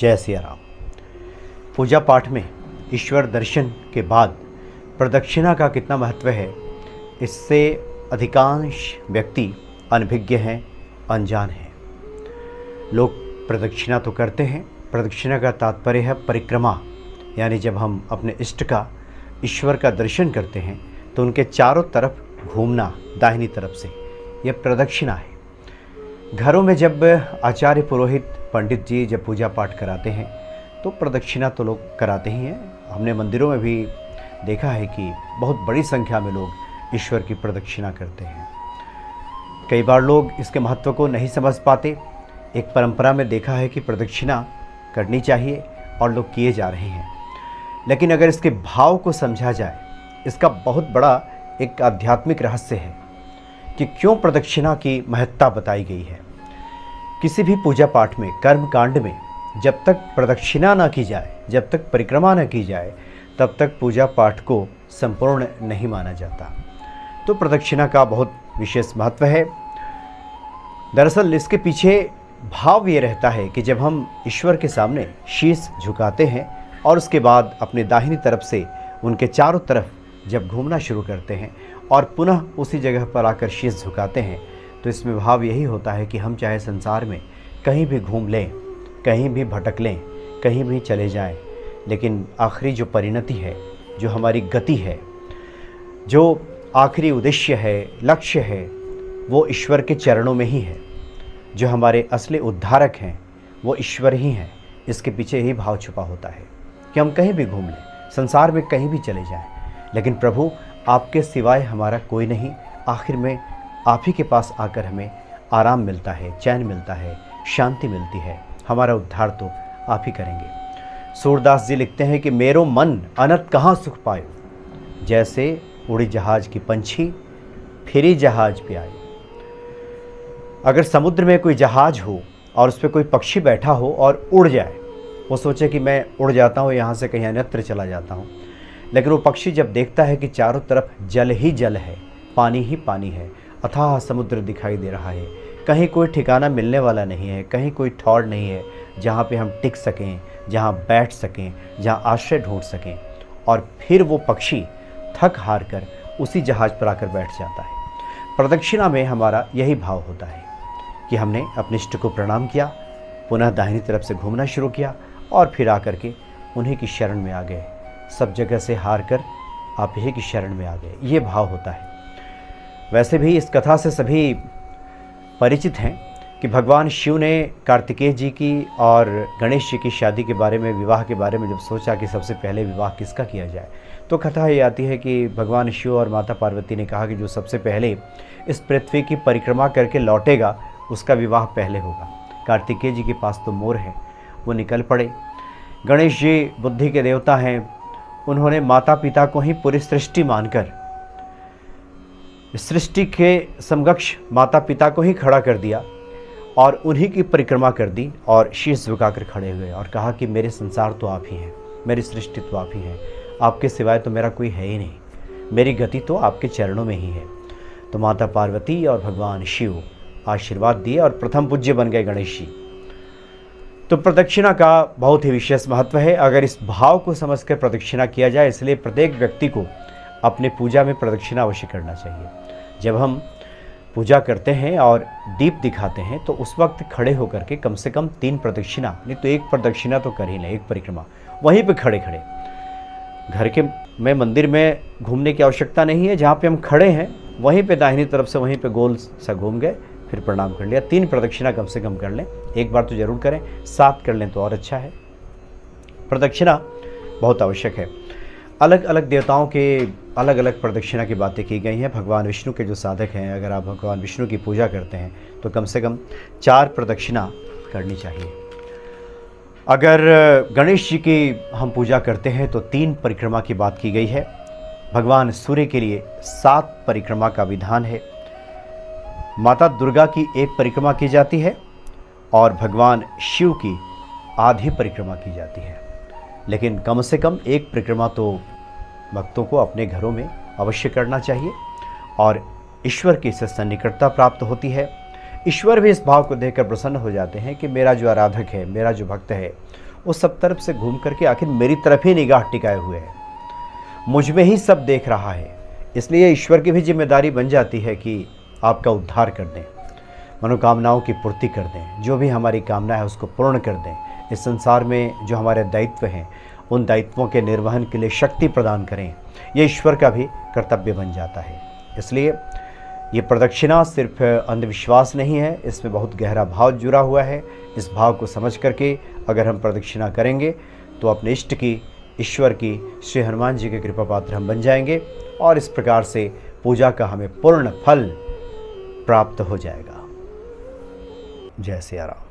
जय सिया राम। पूजा पाठ में ईश्वर दर्शन के बाद प्रदक्षिणा का कितना महत्व है, इससे अधिकांश व्यक्ति अनभिज्ञ हैं, अनजान हैं। लोग प्रदक्षिणा तो करते हैं। प्रदक्षिणा का तात्पर्य है परिक्रमा, यानी जब हम अपने इष्ट का, ईश्वर का दर्शन करते हैं तो उनके चारों तरफ घूमना दाहिनी तरफ से, यह प्रदक्षिणा है। घरों में जब आचार्य, पुरोहित, पंडित जी जब पूजा पाठ कराते हैं तो प्रदक्षिणा तो लोग कराते ही हैं। हमने मंदिरों में भी देखा है कि बहुत बड़ी संख्या में लोग ईश्वर की प्रदक्षिणा करते हैं। कई बार लोग इसके महत्व को नहीं समझ पाते। एक परंपरा में देखा है कि प्रदक्षिणा करनी चाहिए और लोग किए जा रहे हैं, लेकिन अगर इसके भाव को समझा जाए, इसका बहुत बड़ा एक आध्यात्मिक रहस्य है कि क्यों प्रदक्षिणा की महत्ता बताई गई है। किसी भी पूजा पाठ में, कर्म कांड में जब तक प्रदक्षिणा ना की जाए, जब तक परिक्रमा न की जाए, तब तक पूजा पाठ को संपूर्ण नहीं माना जाता। तो प्रदक्षिणा का बहुत विशेष महत्व है। दरअसल इसके पीछे भाव ये रहता है कि जब हम ईश्वर के सामने शीश झुकाते हैं और उसके बाद अपने दाहिनी तरफ से उनके चारों तरफ जब घूमना शुरू करते हैं और पुनः उसी जगह पर आकर शीश झुकाते हैं, तो इसमें भाव यही होता है कि हम चाहे संसार में कहीं भी घूम लें, कहीं भी भटक लें, कहीं भी चले जाएं, लेकिन आखिरी जो परिणति है, जो हमारी गति है, जो आखिरी उद्देश्य है, लक्ष्य है, वो ईश्वर के चरणों में ही है। जो हमारे असली उद्धारक हैं वो ईश्वर ही हैं। इसके पीछे यही भाव छुपा होता है कि हम कहीं भी घूम लें, संसार में कहीं भी चले जाएं, लेकिन प्रभु आपके सिवाय हमारा कोई नहीं। आखिर में आप ही के पास आकर हमें आराम मिलता है, चैन मिलता है, शांति मिलती है। हमारा उद्धार तो आप ही करेंगे। सूरदास जी लिखते हैं कि मेरो मन अनत कहाँ सुख पायो, जैसे उड़ी जहाज की पंछी फिरी जहाज पे आए। अगर समुद्र में कोई जहाज हो और उस पर कोई पक्षी बैठा हो और उड़ जाए, वो सोचे कि मैं उड़ जाता हूँ, यहाँ से कहीं अन्यत्र चला जाता हूँ, लेकिन वो पक्षी जब देखता है कि चारों तरफ जल ही जल है, पानी ही पानी है, अथाह समुद्र दिखाई दे रहा है, कहीं कोई ठिकाना मिलने वाला नहीं है, कहीं कोई ठौर नहीं है जहाँ पे हम टिक सकें, जहाँ बैठ सकें, जहाँ आश्रय ढूंढ सकें, और फिर वो पक्षी थक हार कर उसी जहाज़ पर आकर बैठ जाता है। प्रदक्षिणा में हमारा यही भाव होता है कि हमने अपने इष्ट को प्रणाम किया, पुनः दाहिनी तरफ से घूमना शुरू किया और फिर आकर के उन्हीं की शरण में आ गए। सब जगह से हार कर आप ही की शरण में आ गए, ये भाव होता है। वैसे भी इस कथा से सभी परिचित हैं कि भगवान शिव ने कार्तिकेय जी की और गणेश जी की शादी के बारे में, विवाह के बारे में जब सोचा कि सबसे पहले विवाह किसका किया जाए, तो कथा ये आती है कि भगवान शिव और माता पार्वती ने कहा कि जो सबसे पहले इस पृथ्वी की परिक्रमा करके लौटेगा उसका विवाह पहले होगा। कार्तिकेय जी के पास तो मोर है, वो निकल पड़े। गणेश जी बुद्धि के देवता हैं, उन्होंने माता पिता को ही पूरी सृष्टि मानकर सृष्टि के समकक्ष माता पिता को ही खड़ा कर दिया और उन्हीं की परिक्रमा कर दी और शीश झुकाकर खड़े हुए और कहा कि मेरे संसार तो आप ही हैं, मेरी सृष्टि तो आप ही हैं, आपके सिवाय तो मेरा कोई है ही नहीं, मेरी गति तो आपके चरणों में ही है। तो माता पार्वती और भगवान शिव आशीर्वाद दिए और प्रथम पूज्य बन गए गणेश जी। तो प्रदक्षिणा का बहुत ही विशेष महत्व है। अगर इस भाव को समझकर प्रदक्षिणा किया जाए, इसलिए प्रत्येक व्यक्ति को अपने पूजा में प्रदक्षिणा अवश्य करना चाहिए। जब हम पूजा करते हैं और दीप दिखाते हैं तो उस वक्त खड़े होकर के कम से कम 3 प्रदक्षिणा, नहीं तो 1 प्रदक्षिणा तो कर ही लें, 1 परिक्रमा वहीं पे खड़े खड़े। घर के में मंदिर में घूमने की आवश्यकता नहीं है, जहाँ पे हम खड़े हैं वहीं पे दाहिनी तरफ से वहीं पे गोल सा घूम गए, फिर प्रणाम कर लिया। 3 प्रदक्षिणा कम से कम कर लें, एक बार तो जरूर करें, 7 कर लें तो और अच्छा है। प्रदक्षिणा बहुत आवश्यक है। अलग अलग देवताओं के अलग अलग प्रदक्षिणा की बातें की गई हैं। भगवान विष्णु के जो साधक हैं, अगर आप भगवान विष्णु की पूजा करते हैं तो कम से कम 4 प्रदक्षिणा करनी चाहिए। अगर गणेश जी की हम पूजा करते हैं तो 3 परिक्रमा की बात की गई है। भगवान सूर्य के लिए 7 परिक्रमा का विधान है। माता दुर्गा की 1 परिक्रमा की जाती है और भगवान शिव की आधी परिक्रमा की जाती है। लेकिन कम से कम 1 परिक्रमा तो भक्तों को अपने घरों में अवश्य करना चाहिए और ईश्वर की इससे सन्निकटता प्राप्त होती है। ईश्वर भी इस भाव को देखकर प्रसन्न हो जाते हैं कि मेरा जो आराधक है, मेरा जो भक्त है, उस सब तरफ से घूम करके आखिर मेरी तरफ ही निगाह टिकाए हुए है, मुझ में ही सब देख रहा है। इसलिए ईश्वर की भी जिम्मेदारी बन जाती है कि आपका उद्धार कर दें, मनोकामनाओं की पूर्ति कर दें, जो भी हमारी कामना है उसको पूर्ण कर दें। इस संसार में जो हमारे दायित्व हैं उन दायित्वों के निर्वहन के लिए शक्ति प्रदान करें, ये ईश्वर का भी कर्तव्य बन जाता है। इसलिए ये प्रदक्षिणा सिर्फ अंधविश्वास नहीं है, इसमें बहुत गहरा भाव जुड़ा हुआ है। इस भाव को समझ करके अगर हम प्रदक्षिणा करेंगे तो अपने इष्ट की, ईश्वर की, श्री हनुमान जी के कृपा पात्र हम बन जाएंगे और इस प्रकार से पूजा का हमें पूर्ण फल प्राप्त हो जाएगा। जय सिया राम।